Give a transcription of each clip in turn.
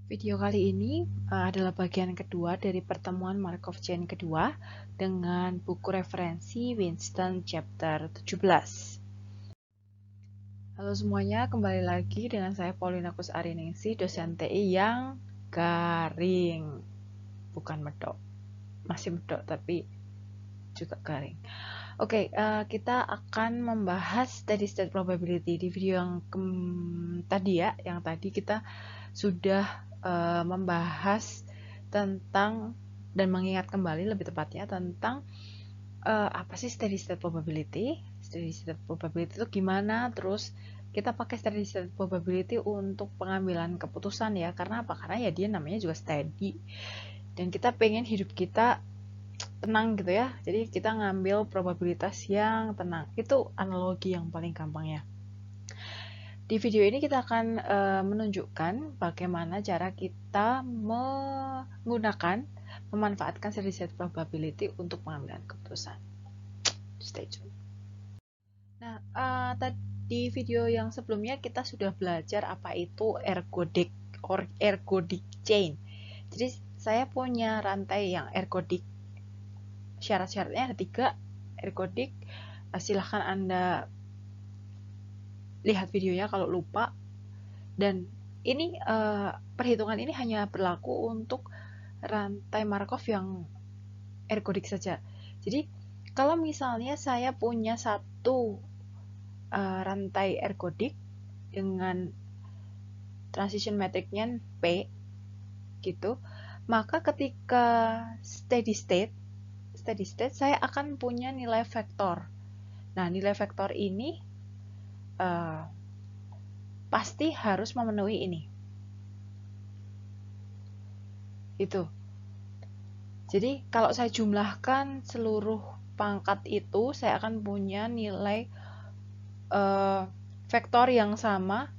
Video kali ini adalah bagian kedua dari pertemuan Markov chain kedua dengan buku referensi Winston chapter 17. Halo semuanya, kembali lagi dengan saya Paulina Kusariningsih, dosen TI yang garing. Bukan medok, masih medok tapi juga garing. Oke, kita akan membahas steady state probability. Di video yang tadi kita sudah membahas tentang dan mengingat kembali lebih tepatnya tentang apa sih steady state probability. Steady state probability itu gimana, terus kita pakai steady state probability untuk pengambilan keputusan ya. Karena apa? Karena ya dia namanya juga steady dan kita pengen hidup kita tenang gitu ya, jadi kita ngambil probabilitas yang tenang. Itu analogi yang paling gampang ya. Di video ini kita akan menunjukkan bagaimana cara kita memanfaatkan steady state probability untuk pengambilan keputusan. Stay tune. Nah, di video yang sebelumnya kita sudah belajar apa itu ergodic chain. Jadi saya punya rantai yang ergodic. Syarat-syaratnya ada 3 ergodic. Silahkan Anda lihat videonya kalau lupa. Dan ini perhitungan ini hanya berlaku untuk rantai Markov yang ergodic saja. Jadi kalau misalnya saya punya satu rantai ergodic dengan transition matrixnya P gitu, maka ketika steady state saya akan punya nilai vektor. Nah, nilai vektor ini pasti harus memenuhi ini. Itu. Jadi, kalau saya jumlahkan seluruh pangkat itu, saya akan punya nilai vektor yang sama.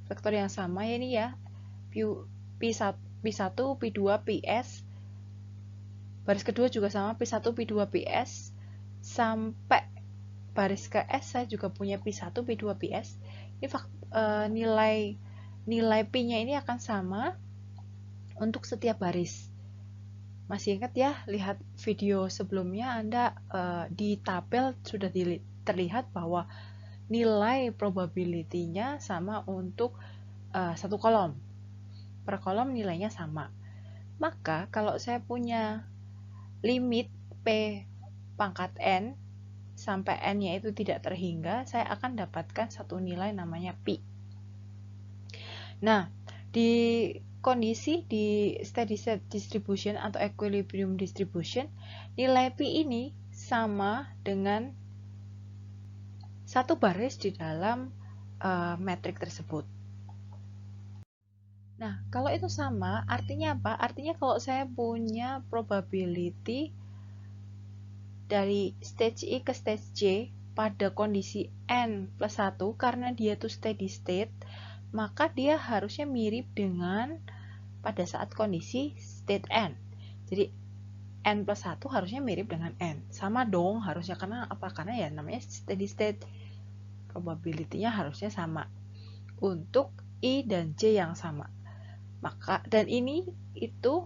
Vektor yang sama ya ini ya. P1, P2, PS. Baris kedua juga sama, P1, P2, PS. Sampai baris ke S saya juga punya P1, P2, PS. Ini nilai P-nya ini akan sama untuk setiap baris. Masih ingat ya, lihat video sebelumnya Anda di tabel sudah terlihat bahwa nilai probability-nya sama untuk satu kolom. Per kolom nilainya sama. Maka kalau saya punya limit P pangkat N sampai N-nya itu tidak terhingga, saya akan dapatkan satu nilai namanya Pi. Nah, di kondisi di steady state distribution atau equilibrium distribution, nilai Pi ini sama dengan satu baris di dalam metrik tersebut. Nah, kalau itu sama, artinya apa? Artinya kalau saya punya probability dari stage I ke stage J pada kondisi N plus 1, karena dia itu steady state, maka dia harusnya mirip dengan pada saat kondisi state N. Jadi N plus 1 harusnya mirip dengan N. Sama dong harusnya, karena apa? Karena ya namanya steady state. Probability-nya harusnya sama untuk I dan J yang sama. Maka dan ini itu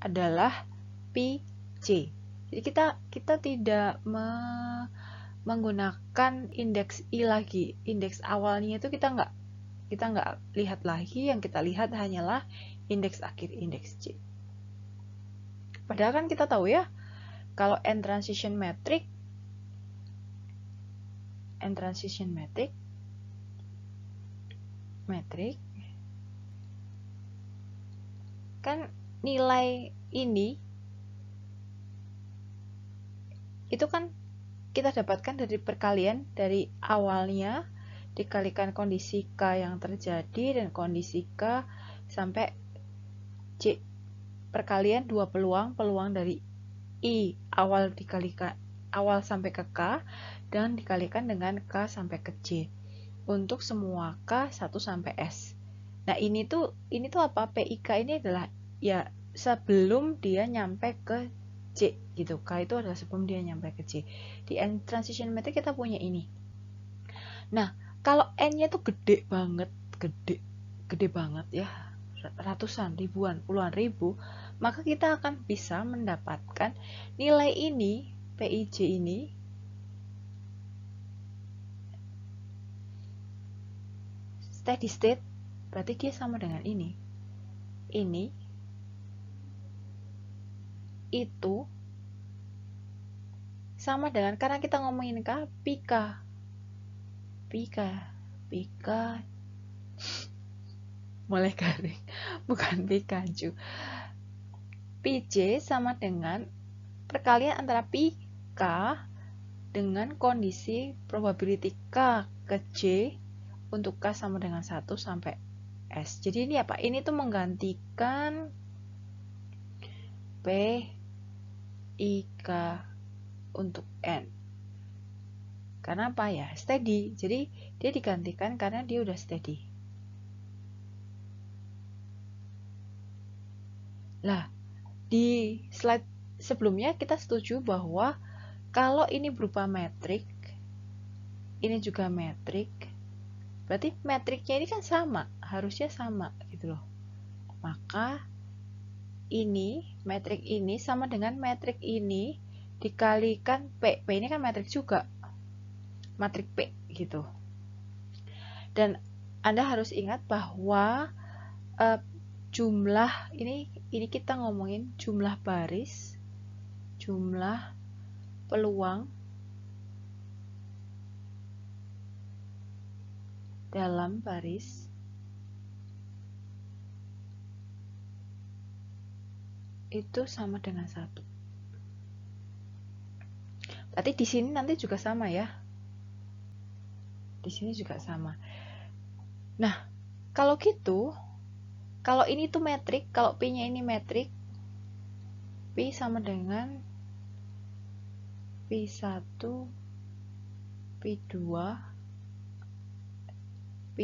adalah PJ. Jadi kita tidak menggunakan indeks I lagi. Indeks awalnya itu kita nggak lihat lagi. Yang kita lihat hanyalah indeks akhir, indeks J. Padahal kan kita tahu ya, kalau N transition matrix kan nilai ini itu kan kita dapatkan dari perkalian dari awalnya dikalikan kondisi K yang terjadi dan kondisi K sampai J. Perkalian dua peluang dari I awal sampai ke K dan dikalikan dengan K sampai ke J untuk semua K 1 sampai S. Nah, ini tuh apa? PIK ini adalah ya sebelum dia nyampe ke J gitu. K itu adalah sebelum dia nyampe ke J. Di N transition matrix kita punya ini. Nah, kalau N-nya tuh gede banget ya. ratusan, ribuan, puluhan ribu, maka kita akan bisa mendapatkan nilai ini, PIJ ini, steady state, berarti dia sama dengan ini. Ini, itu, sama dengan, karena kita ngomongin Pika, mulai garing, bukan Pikachu. PJ sama dengan perkalian antara K dengan kondisi probability K ke J untuk K sama dengan 1 sampai S. Jadi ini apa? Ini tuh menggantikan P I K untuk N. Karena apa ya? Steady. Jadi dia digantikan karena dia udah steady. Lah, di slide sebelumnya kita setuju bahwa kalau ini berupa metrik, ini juga metrik, berarti metriknya ini kan sama, harusnya sama gitu loh. Maka ini, metrik ini sama dengan metrik ini dikalikan P. P ini kan metrik juga, metrik P gitu. Dan Anda harus ingat bahwa jumlah ini kita ngomongin jumlah baris, jumlah peluang dalam baris itu sama dengan 1. Berarti di sini nanti juga sama ya. Di sini juga sama. Nah, kalau gitu, kalau ini tuh metrik, kalau P-nya ini metrik, P sama dengan P1, P2, P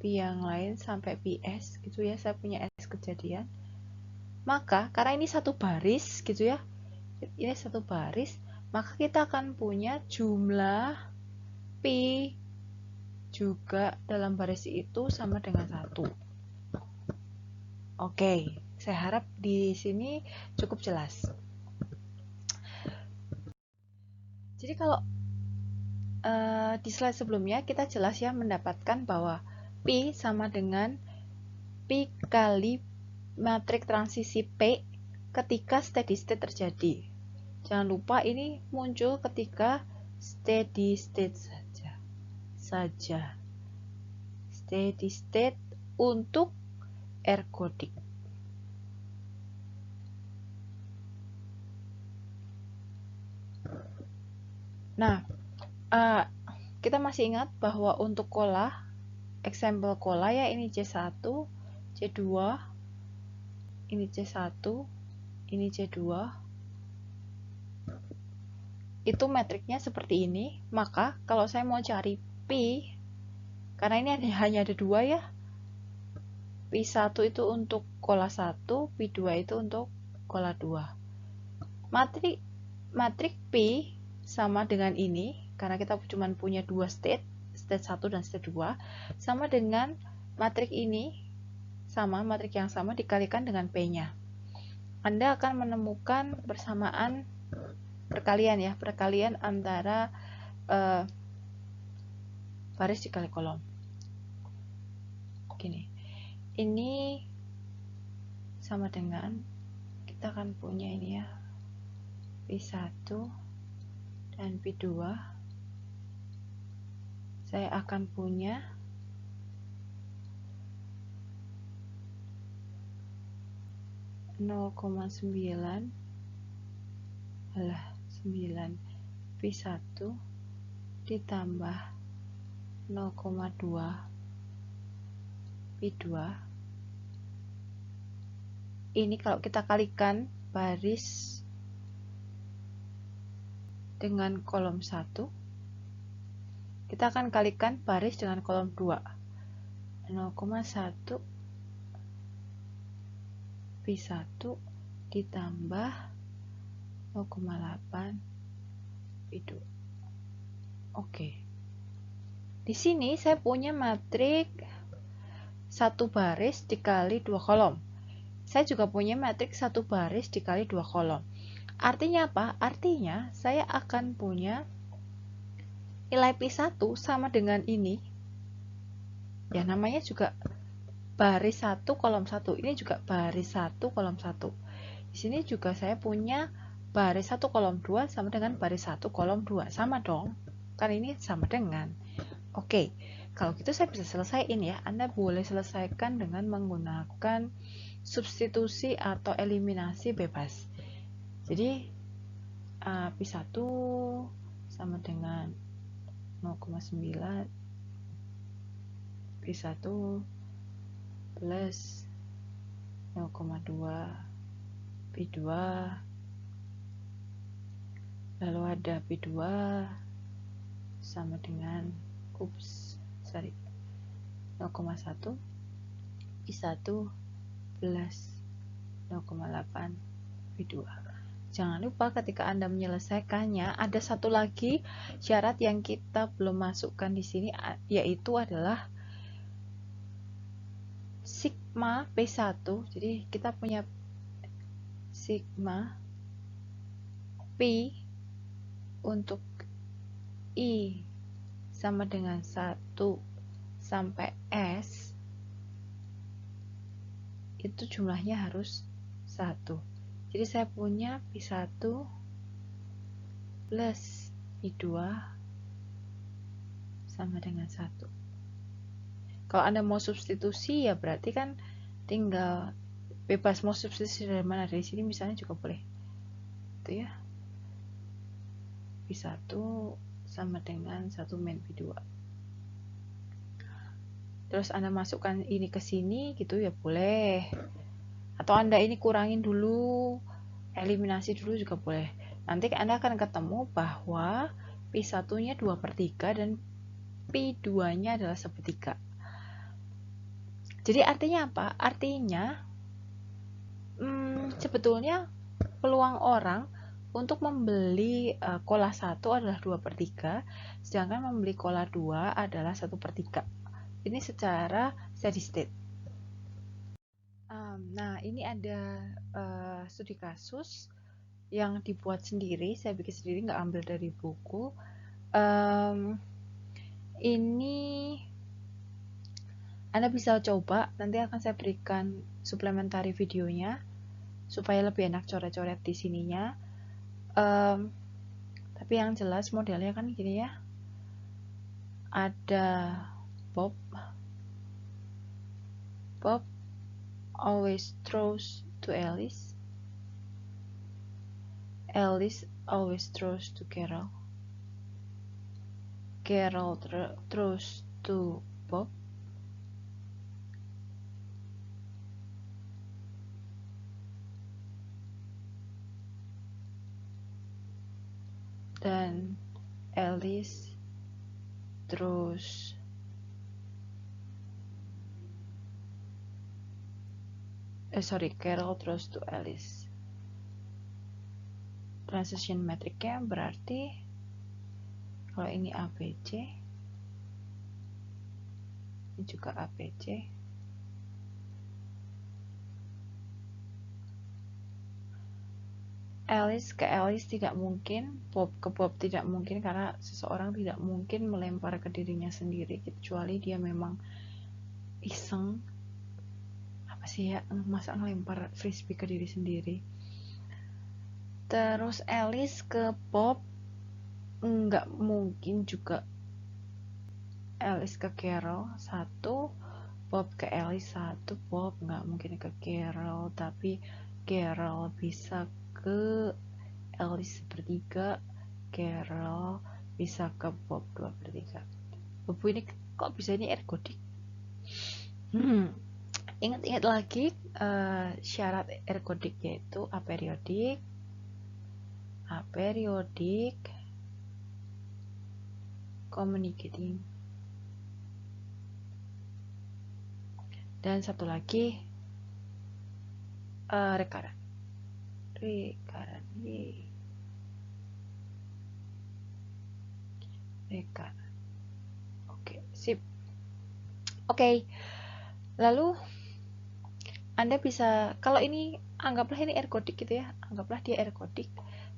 yang lain sampai PS gitu ya, saya punya S kejadian. Maka karena ini satu baris gitu ya, ini satu baris, maka kita akan punya jumlah P juga dalam baris itu sama dengan 1. Oke, saya harap di sini cukup jelas. Jadi kalau di slide sebelumnya kita jelas ya mendapatkan bahwa P sama dengan P kali matrik transisi P ketika steady state terjadi. Jangan lupa ini muncul ketika steady state saja. Steady state untuk ergodik. Nah, kita masih ingat bahwa untuk cola, example cola ya, ini C1, C2, ini C1, ini C2. Itu metriknya seperti ini. Maka kalau saya mau cari P, karena ini hanya ada 2 ya, P1 itu untuk cola 1, P2 itu untuk cola 2. Matrik P sama dengan ini, karena kita cuma punya 2 state 1 dan state 2, sama dengan matrik ini, sama matrik yang sama dikalikan dengan P-nya. Anda akan menemukan persamaan perkalian ya, perkalian antara baris dikali kolom. Gini, ini sama dengan, kita akan punya ini ya, P1 dan P2. Saya akan punya 0,9 P1 ditambah 0,2 P2. Ini kalau kita kalikan baris dengan kolom 1, kita akan kalikan baris dengan kolom 2. 0,1 P1 ditambah 0,8 P2. Oke. Di sini saya punya matrik satu baris dikali 2 kolom. Saya juga punya matriks satu baris dikali 2 kolom. Artinya apa? Artinya saya akan punya nilai P1 sama dengan ini. Ya, namanya juga baris 1 kolom 1. Ini juga baris 1 kolom 1. Di sini juga saya punya baris 1 kolom 2 sama dengan baris 1 kolom 2. Sama dong. Kan ini sama dengan. Oke, kalau gitu saya bisa selesaiin ya. Anda boleh selesaikan dengan menggunakan substitusi atau eliminasi bebas. Jadi P1 sama dengan 0,9 P1 plus 0,2 P2, lalu ada P2 sama dengan 0,1 P1 plus 0,8 P2. Jangan lupa ketika Anda menyelesaikannya, ada satu lagi syarat yang kita belum masukkan di sini, yaitu adalah sigma P1. Jadi kita punya sigma P untuk I sama dengan 1 sampai S, itu jumlahnya harus 1. Jadi saya punya P1 plus P2 sama dengan 1. Kalau Anda mau substitusi, ya berarti kan tinggal bebas mau substitusi dari mana, dari sini misalnya juga boleh. Itu ya. P1 sama dengan 1 min P2. Terus Anda masukkan ini ke sini gitu ya boleh. Atau Anda ini kurangin dulu, eliminasi dulu juga boleh. Nanti Anda akan ketemu bahwa P1-nya 2/3 dan P2-nya adalah 1/3. Jadi artinya apa? Artinya sebetulnya peluang orang untuk membeli cola 1 adalah 2/3, sedangkan membeli cola 2 adalah 1/3. Ini secara steady state. Nah, ini ada studi kasus yang dibuat sendiri, saya bikin sendiri, nggak ambil dari buku. Ini Anda bisa coba, nanti akan saya berikan suplementari videonya supaya lebih enak coret-coret di sininya. Tapi yang jelas modelnya kan gini ya, ada Bob always throws to Alice always throws to Carol throws to Bob, dan Alice throws Carol throws to Alice. Transition metricnya berarti kalau ini ABC, ini juga ABC, Alice ke Alice tidak mungkin, Bob ke Bob tidak mungkin, karena seseorang tidak mungkin melempar ke dirinya sendiri kecuali dia memang iseng. Apa sih ya, masa ngelempar frisbee ke diri sendiri. Terus Alice ke Bob nggak mungkin juga. Alice ke Carol 1, Bob ke Alice 1, Bob nggak mungkin ke Carol, tapi Carol bisa ke Alice 1/3, Carol bisa ke Bob 2/3. Bob ini kok bisa ini ergodik? Ingat-ingat lagi syarat ergodik, yaitu aperiodic, communicating, dan satu lagi recurrent. Oke, sip. Oke. Lalu Anda bisa, kalau ini anggaplah ini ergodik gitu ya, anggaplah dia ergodik,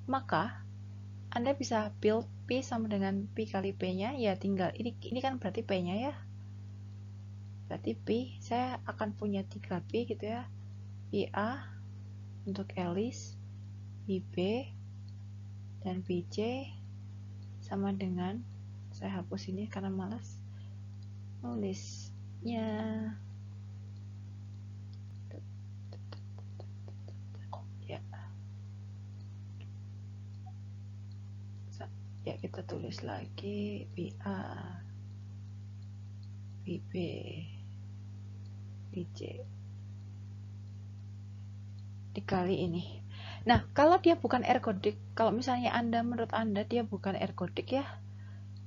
maka Anda bisa build P sama dengan P kali P-nya, ya tinggal, ini kan berarti P-nya ya, berarti P, saya akan punya 3P gitu ya, PA untuk Alice, PB, dan PJ sama dengan, saya hapus ini karena malas nulisnya. Ya, ya kita tulis lagi PA, PB, PJ dikali ini. Nah, kalau dia bukan ergodik, kalau misalnya menurut Anda dia bukan ergodik ya,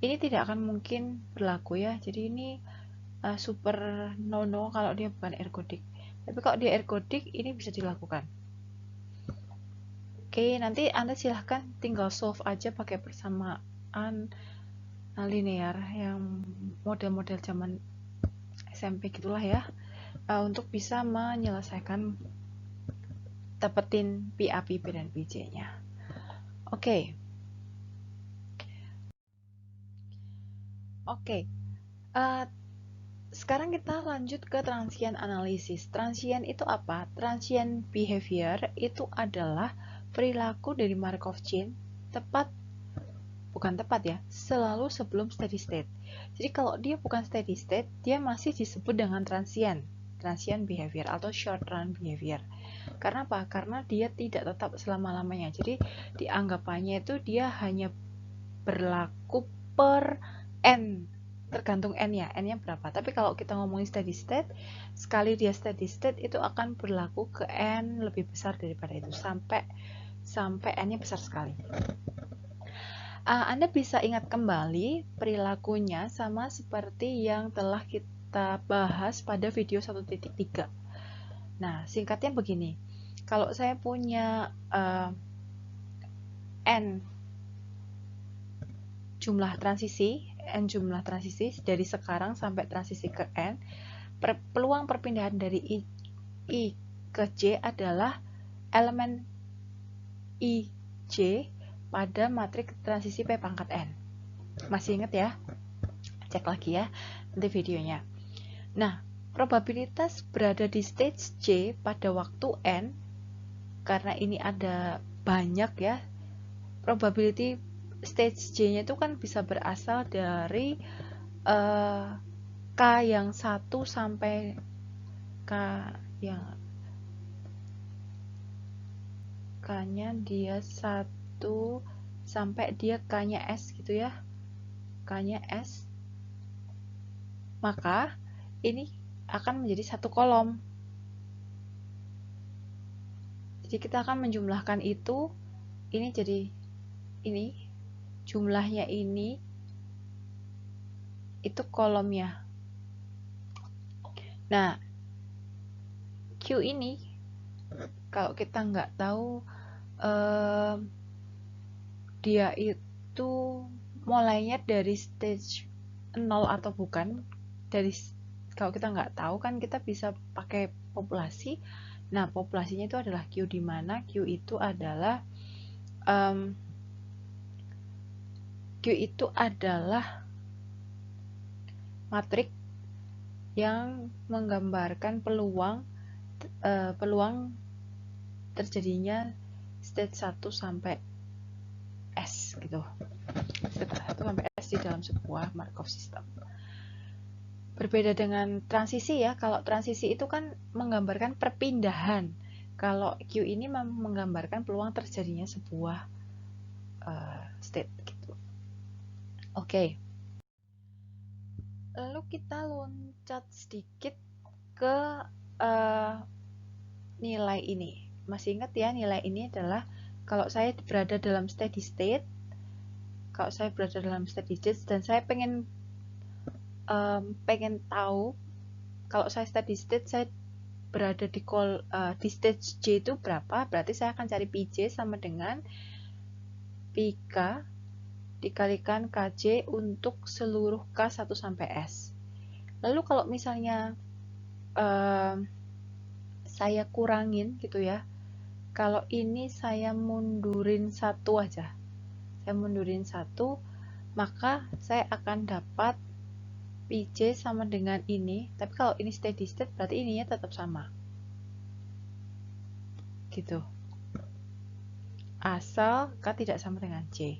ini tidak akan mungkin berlaku ya. Jadi ini super no kalau dia bukan ergodik. Tapi kalau dia ergodik, ini bisa dilakukan. Oke, nanti Anda silahkan tinggal solve aja pakai persamaan linear yang model-model zaman SMP gitulah ya, untuk bisa menyelesaikan dapetin PA, PB, dan PJ-nya. Oke. Sekarang kita lanjut ke transient analisis. Transient itu apa? Transient behavior itu adalah perilaku dari Markov chain bukan tepat ya, selalu sebelum steady state. Jadi kalau dia bukan steady state, dia masih disebut dengan transient behavior atau short run behavior. Karena apa? Karena dia tidak tetap selama-lamanya. Jadi dianggapannya itu dia hanya berlaku per n, tergantung n-nya, n-nya berapa. Tapi kalau kita ngomongin steady state, sekali dia steady state itu akan berlaku ke n lebih besar daripada itu, sampai n-nya besar sekali. Anda bisa ingat kembali perilakunya sama seperti yang telah kita bahas pada video 1.3. Nah, singkatnya begini. Kalau saya punya n jumlah transisi dari sekarang sampai transisi ke n, peluang perpindahan dari I ke J adalah elemen IJ pada matriks transisi P pangkat N. Masih ingat ya? Cek lagi ya nanti videonya. Nah, probabilitas berada di stage J pada waktu N, karena ini ada banyak ya, probability stage J-nya itu kan bisa berasal dari K yang 1 sampai K yang K-nya dia 1 sampai dia K-nya S gitu ya. K-nya S. Maka ini akan menjadi satu kolom. Jadi kita akan menjumlahkan itu, ini jadi ini, jumlahnya ini, itu kolomnya. Nah, Q ini, kalau kita nggak tahu dia itu mulainya dari stage 0 atau bukan, kalau kita nggak tahu kan kita bisa pakai populasi. Nah, populasinya itu adalah Q, di mana Q itu adalah matrik yang menggambarkan peluang terjadinya stage 1 sampai S gitu. Stage 1 sampai S di dalam sebuah Markov system. Berbeda dengan transisi ya, kalau transisi itu kan menggambarkan perpindahan. Kalau Q ini menggambarkan peluang terjadinya sebuah state gitu. Oke. Lalu kita loncat sedikit ke nilai ini. Masih ingat ya, nilai ini adalah kalau saya berada dalam steady state, dan saya pengen tahu kalau saya steady state, saya berada di stage J itu berapa, berarti saya akan cari PJ sama dengan PK dikalikan KJ untuk seluruh K1 sampai S. Lalu kalau misalnya saya kurangin gitu ya. Kalau ini saya mundurin satu aja, saya mundurin satu, maka saya akan dapat PJ sama dengan ini. Tapi kalau ini steady state berarti ininya tetap sama gitu, asal K tidak sama dengan J.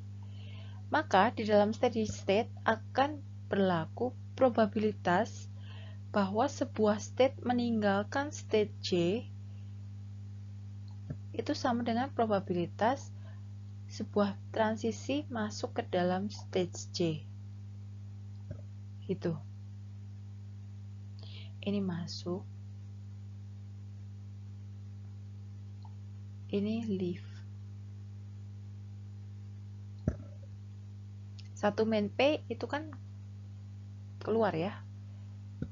Maka di dalam steady state akan berlaku probabilitas bahwa sebuah state meninggalkan state J itu sama dengan probabilitas sebuah transisi masuk ke dalam stage J gitu. Ini masuk, ini leave. Satu main P itu kan keluar ya,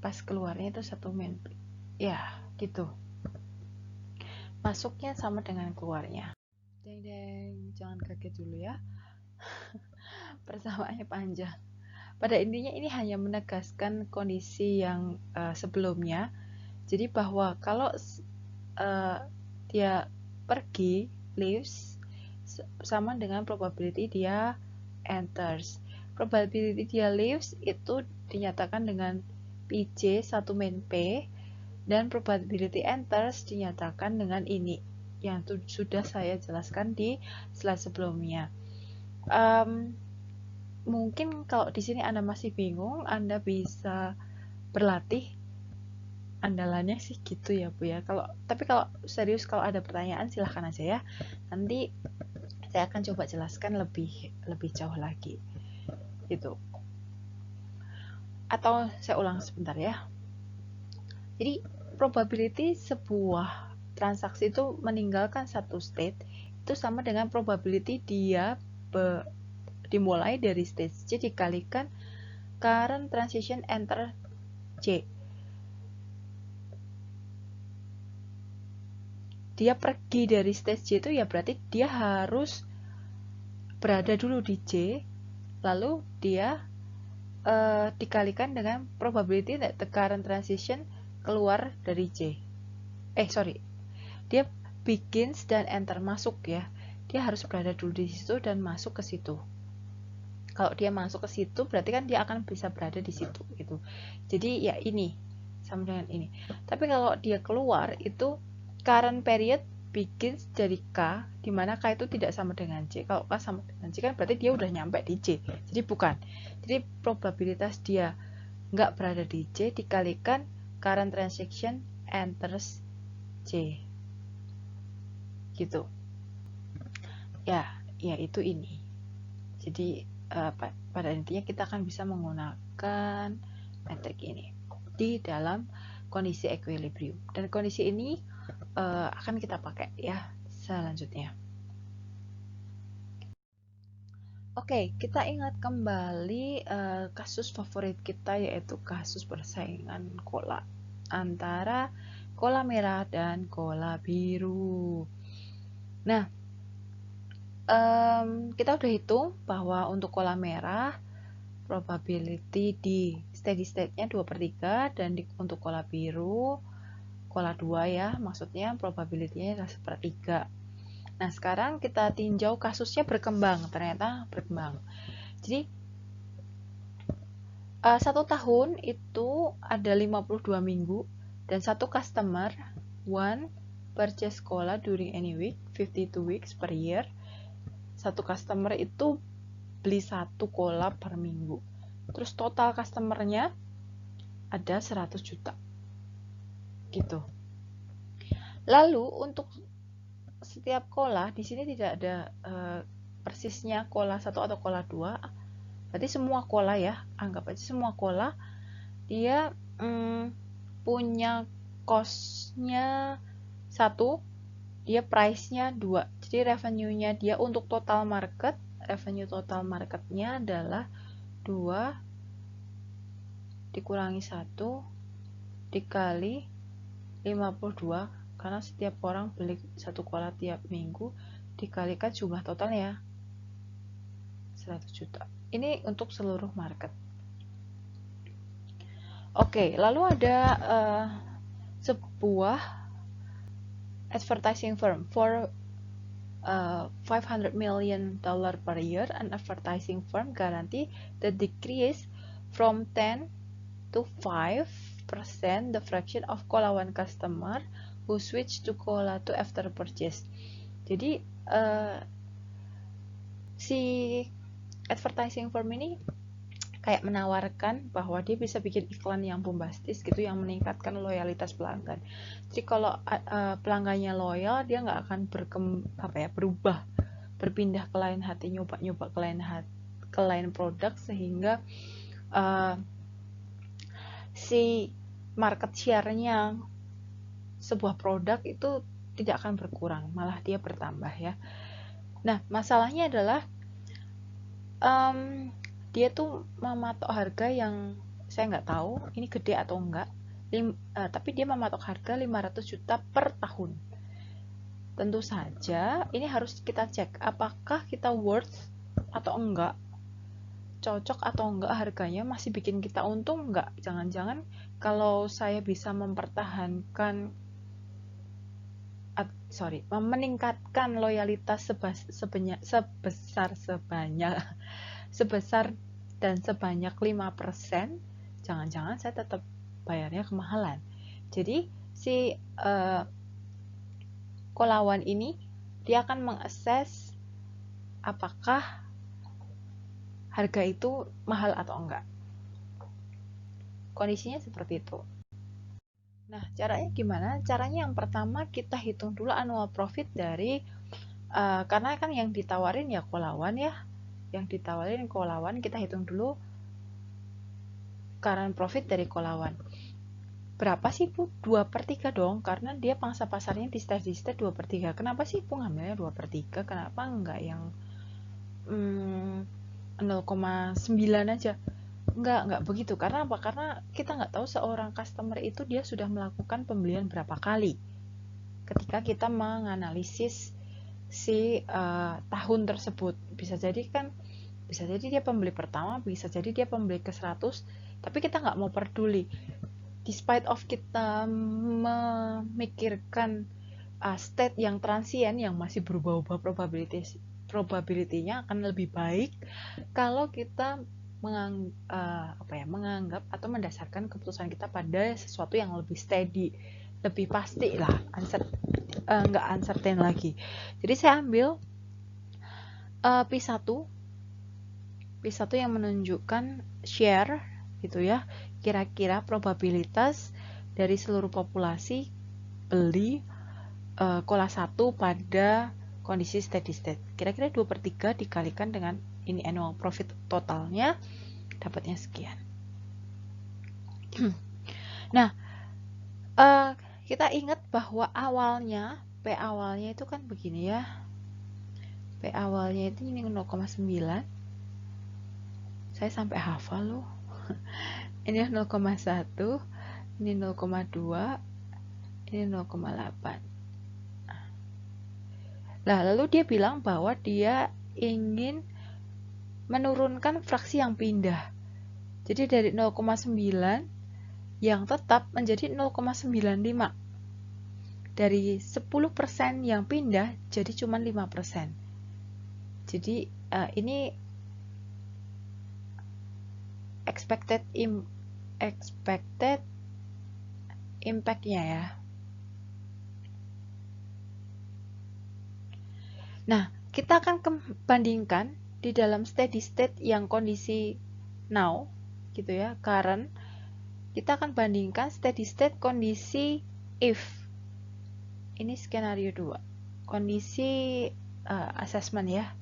pas keluarnya itu satu main P ya gitu, masuknya sama dengan keluarnya. Deng deng, jangan kaget dulu ya. Persamaannya panjang. Pada intinya ini hanya menegaskan kondisi yang sebelumnya. Jadi bahwa kalau dia pergi, leaves, sama dengan probability dia enters. Probability dia leaves itu dinyatakan dengan PJ 1 min P, dan probability enters dinyatakan dengan ini yang sudah saya jelaskan di slide sebelumnya. Mungkin kalau di sini Anda masih bingung, Anda bisa berlatih. Andalannya sih gitu ya Bu ya. Tapi kalau serius, kalau ada pertanyaan silahkan aja ya. Nanti saya akan coba jelaskan lebih jauh lagi. Gitu. Atau saya ulang sebentar ya. Jadi probability sebuah transaksi itu meninggalkan satu state itu sama dengan probability dia dimulai dari stage J dikalikan current transition enter J. Dia pergi dari stage J itu ya berarti dia harus berada dulu di J, lalu dia dikalikan dengan probability that the current transition keluar dari J. Dia begins dan enter, masuk ya. Dia harus berada dulu di situ dan masuk ke situ. Kalau dia masuk ke situ berarti kan dia akan bisa berada di situ gitu. Jadi ya ini sama dengan ini. Tapi kalau dia keluar itu current period begins dari K, di mana K itu tidak sama dengan J. Kalau K sama dengan J kan berarti dia udah nyampe di J. Jadi bukan. Jadi probabilitas dia nggak berada di J dikalikan current transaction enters J. Gitu. Ya itu ini. Jadi pada intinya kita akan bisa menggunakan metrik ini di dalam kondisi equilibrium, dan kondisi ini akan kita pakai ya selanjutnya. Oke, kita ingat kembali kasus favorit kita, yaitu kasus persaingan cola antara cola merah dan cola biru. Nah, kita udah hitung bahwa untuk cola merah probability di steady state-nya 2/3, dan untuk cola biru, cola 2 ya, maksudnya probability-nya adalah 1/3. Nah, sekarang kita tinjau kasusnya berkembang, ternyata berkembang. Jadi, 1 tahun itu ada 52 minggu, dan satu customer, one purchase cola during any week, 52 weeks per year. Satu customer itu beli satu cola per minggu. Terus total customernya ada 100 juta. Gitu. Lalu untuk setiap cola di sini tidak ada persisnya cola 1 atau cola 2. Berarti semua cola ya, anggap aja semua cola dia punya cost-nya 1, dia price-nya 2. Jadi revenue-nya dia untuk total market, revenue total market-nya adalah 2 dikurangi 1 dikali 52, karena setiap orang beli satu cola tiap minggu, dikalikan jumlah totalnya 100 juta. Ini untuk seluruh market. Oke, lalu ada sebuah advertising firm for $500 million per year. An advertising firm guarantee the decrease from 10 to 5% the fraction of Cola One customer who switch to Cola to after purchase. Jadi si advertising firm ini kayak menawarkan bahwa dia bisa bikin iklan yang bombastis gitu yang meningkatkan loyalitas pelanggan. Jadi kalau pelanggannya loyal, dia nggak akan berubah, berpindah ke lain hati, nyoba ke lain produk, sehingga si market share-nya sebuah produk itu tidak akan berkurang, malah dia bertambah ya. Nah, masalahnya adalah dia tuh mematok harga yang saya nggak tahu ini gede atau enggak, tapi dia mematok harga 500 juta per tahun. Tentu saja ini harus kita cek apakah kita worth atau enggak, cocok atau enggak harganya, masih bikin kita untung enggak. Jangan-jangan kalau saya bisa meningkatkan loyalitas sebesar dan sebanyak 5%, jangan-jangan saya tetap bayarnya kemahalan. Jadi si Cola One ini dia akan mengakses apakah harga itu mahal atau enggak. Kondisinya seperti itu. Nah, caranya gimana? Caranya yang pertama kita hitung dulu annual profit dari karena kan yang ditawarin ya Cola-One ya. Yang ditawarin Cola-One, kita hitung dulu current profit dari Cola-One. Berapa sih Bu? 2/3 dong, karena dia pangsa pasarnya di steady state 2/3. Kenapa sih Bu ngambilnya 2/3? Kenapa enggak yang 0,9 aja? Enggak begitu. Karena apa? Karena kita nggak tahu seorang customer itu dia sudah melakukan pembelian berapa kali. Ketika kita menganalisis si tahun tersebut, bisa jadi dia pembeli pertama, bisa jadi dia pembeli ke 100, tapi kita nggak mau peduli. Despite of kita memikirkan state yang transient yang masih berubah-ubah, probability-nya akan lebih baik kalau kita menganggap atau mendasarkan keputusan kita pada sesuatu yang lebih steady, lebih pasti lah, nggak uncertain lagi. Jadi saya ambil P1 yang menunjukkan share gitu ya, kira-kira probabilitas dari seluruh populasi beli Cola 1 pada kondisi steady state. Kira-kira 2/3 dikalikan dengan ini annual profit totalnya, dapatnya sekian. Nah, kita ingat bahwa P awalnya itu kan begini ya. P awalnya itu ini 0,9. Saya sampai hafal loh. Ini 0,1, ini 0,2, ini 0,8. Nah, lalu dia bilang bahwa dia ingin menurunkan fraksi yang pindah. Jadi dari 0,9 yang tetap menjadi 0,95. Dari 10% yang pindah jadi cuma 5%. Jadi ini expected impact-nya ya. Nah, kita akan bandingkan di dalam steady state yang kondisi now gitu ya, current. Kita akan bandingkan steady state kondisi if. Ini skenario 2. Kondisi assessment ya.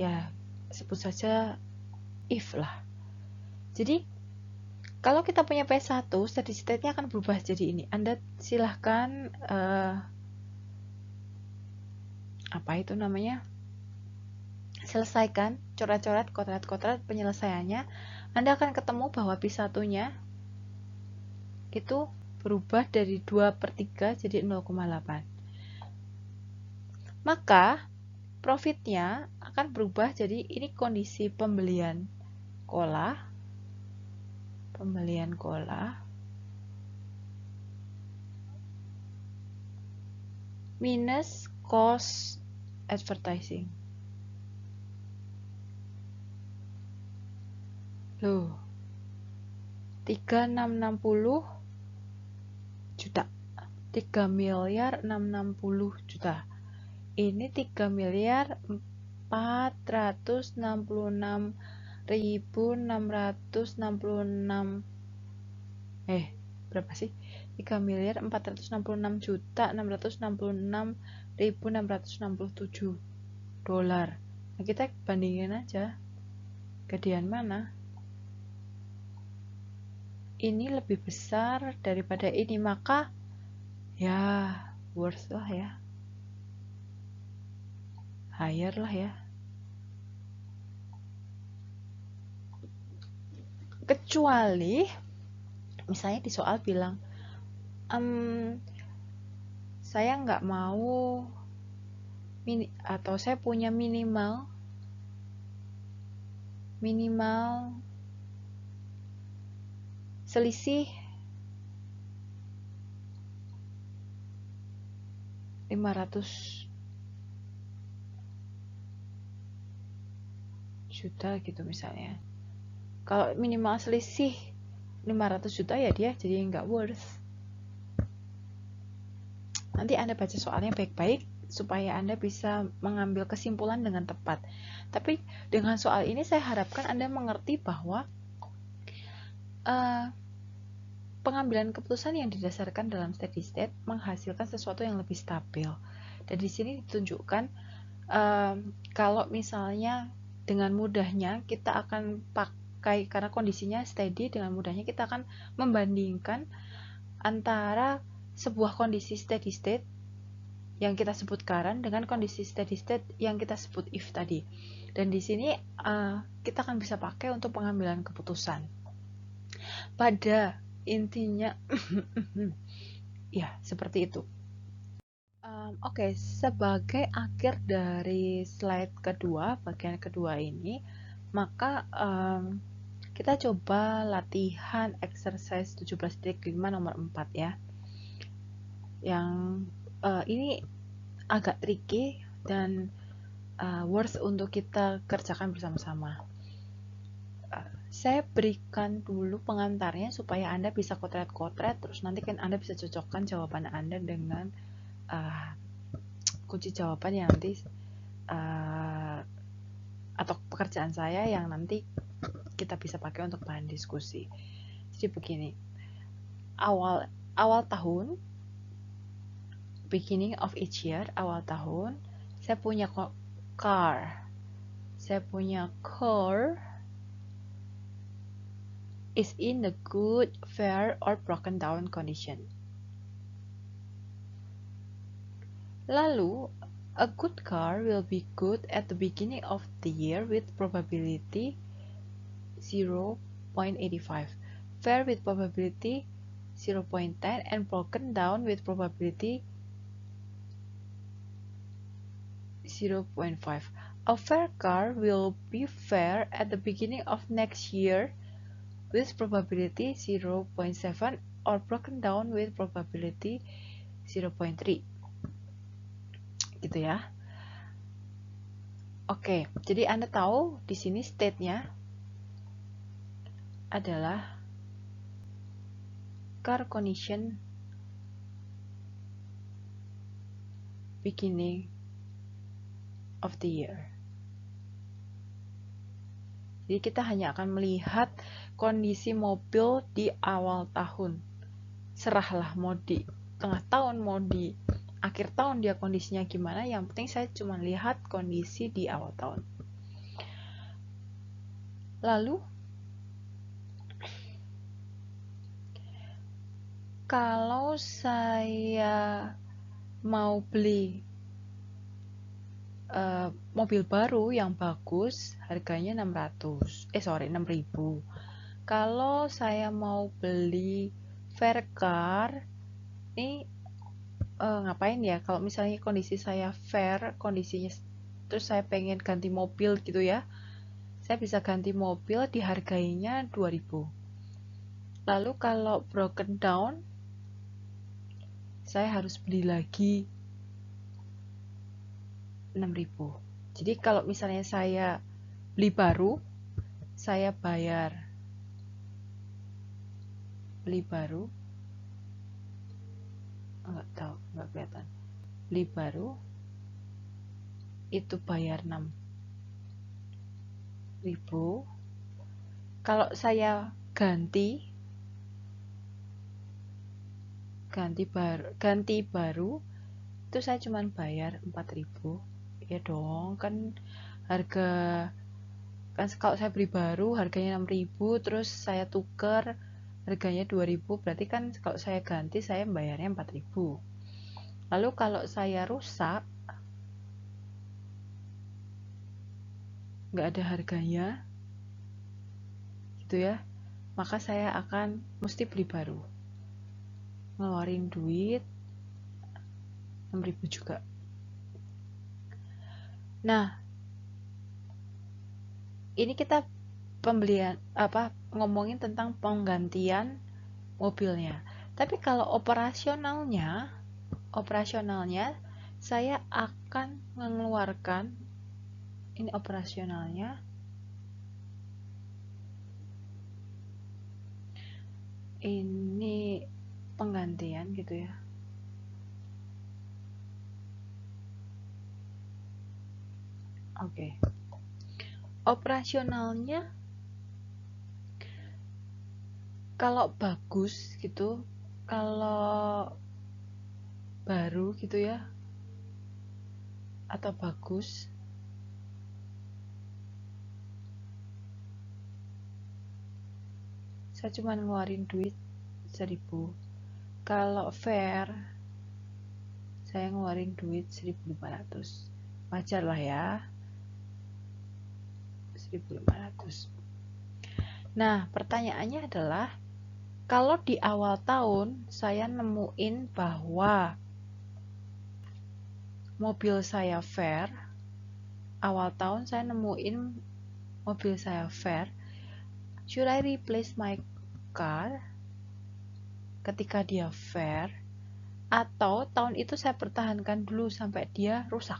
Ya, sebut saja if lah. Jadi, kalau kita punya P1, steady state-nya akan berubah jadi ini. Anda silahkan selesaikan coret-coret, kotret-kotret penyelesaiannya. Anda akan ketemu bahwa P1-nya itu berubah dari 2/3 jadi 0,8. Maka profitnya akan berubah jadi ini kondisi pembelian Cola minus cost advertising. Loh, 3660 juta. 3 miliar 660 juta. Ini 3 miliar 466.666 berapa sih? 3 miliar 466 juta 666.667 dolar. Nah, kita bandingin aja. Gedean mana? Ini lebih besar daripada ini, maka ya worth lah ya, higher lah ya. Kecuali misalnya di soal bilang saya nggak mau atau saya punya minimal selisih 500 juta gitu misalnya. Kalau minimal selisih 500 juta ya dia jadi nggak worth. Nanti Anda baca soalnya baik-baik supaya Anda bisa mengambil kesimpulan dengan tepat. Tapi dengan soal ini saya harapkan Anda mengerti bahwa pengambilan keputusan yang didasarkan dalam steady state menghasilkan sesuatu yang lebih stabil. Dan di sini ditunjukkan kalau misalnya dengan mudahnya kita akan pakai, karena kondisinya steady, dengan mudahnya kita akan membandingkan antara sebuah kondisi steady state yang kita sebut current dengan kondisi steady state yang kita sebut if tadi. Dan di sini kita akan bisa pakai untuk pengambilan keputusan. Pada intinya ya seperti itu. Oke, sebagai akhir dari slide kedua, bagian kedua ini, maka kita coba latihan exercise 17.5 nomor 4 ya. Yang ini agak tricky dan worth untuk kita kerjakan bersama-sama. Saya berikan dulu pengantarnya supaya Anda bisa kotret-kotret, terus nanti kan Anda bisa cocokkan jawaban Anda dengan kunci jawaban yang nanti atau pekerjaan saya yang nanti kita bisa pakai untuk bahan diskusi. Jadi begini, awal tahun, beginning of each year, awal tahun, saya punya car is in the good, fair, or broken down condition. Lalu, a good car will be good at the beginning of the year with probability 0.85, fair with probability 0.10, and broken down with probability 0.5. A fair car will be fair at the beginning of next year with probability 0.7 or broken down with probability 0.3. Gitu ya. Oke, jadi Anda tahu di sini state-nya adalah car condition beginning of the year. Jadi kita hanya akan melihat kondisi mobil di awal tahun. Serahlah mau di tengah tahun, mau di akhir tahun dia kondisinya gimana, yang penting saya cuma lihat kondisi di awal tahun. Lalu kalau saya mau beli mobil baru yang bagus, harganya 6.000. Kalau saya mau beli fair car, ini ngapain ya? Kalau misalnya kondisi saya fair, kondisinya terus saya pengen ganti mobil gitu ya, saya bisa ganti mobil, dihargainya 2.000. Lalu kalau broken down, saya harus beli lagi 6.000. Jadi kalau misalnya saya beli baru, saya bayar nggak kelihatan. Beli baru itu bayar 6.000. Kalau saya ganti baru itu saya cuma bayar 4.000. Ya dong, kan kalau saya beli baru harganya 6.000, terus saya tuker harganya 2.000, berarti kan kalau saya ganti saya bayarnya 4.000. Lalu kalau saya rusak nggak ada harganya gitu ya, maka saya akan mesti beli baru, ngeluarin duit 6.000 juga. Nah, ini kita ngomongin tentang penggantian mobilnya. Tapi kalau operasionalnya saya akan mengeluarkan, ini operasionalnya, ini penggantian gitu ya. Oke. Operasionalnya kalau bagus gitu, kalau baru gitu ya, atau bagus, saya cuma ngeluarin duit 1.000. Kalau fair, saya ngeluarin duit 1.500. Wajar lah ya, 1.500. Nah, pertanyaannya adalah, kalau di awal tahun saya nemuin bahwa mobil saya fair, should I replace my car ketika dia fair, atau tahun itu saya pertahankan dulu sampai dia rusak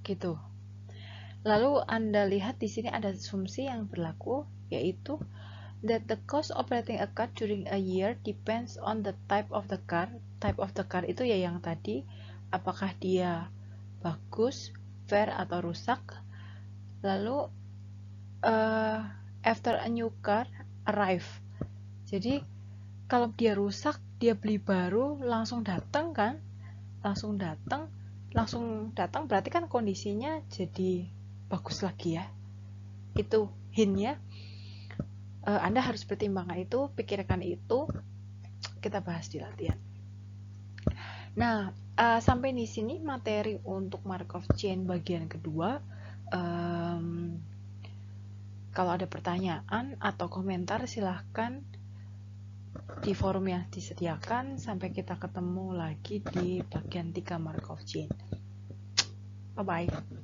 gitu. Lalu Anda lihat di sini ada asumsi yang berlaku, yaitu that the cost operating a car during a year depends on the type of the car. Type of the car itu ya yang tadi, apakah dia bagus, fair, atau rusak. Lalu after a new car arrive, jadi kalau dia rusak, dia beli baru langsung datang kan, langsung datang berarti kan kondisinya jadi bagus lagi ya. Itu hintnya. Anda harus pertimbangkan itu, pikirkan itu, kita bahas di latihan. Nah, sampai di sini materi untuk Markov Chain bagian kedua. Kalau ada pertanyaan atau komentar, silahkan di forum yang disediakan. Sampai kita ketemu lagi di bagian 3 Markov Chain. Bye-bye.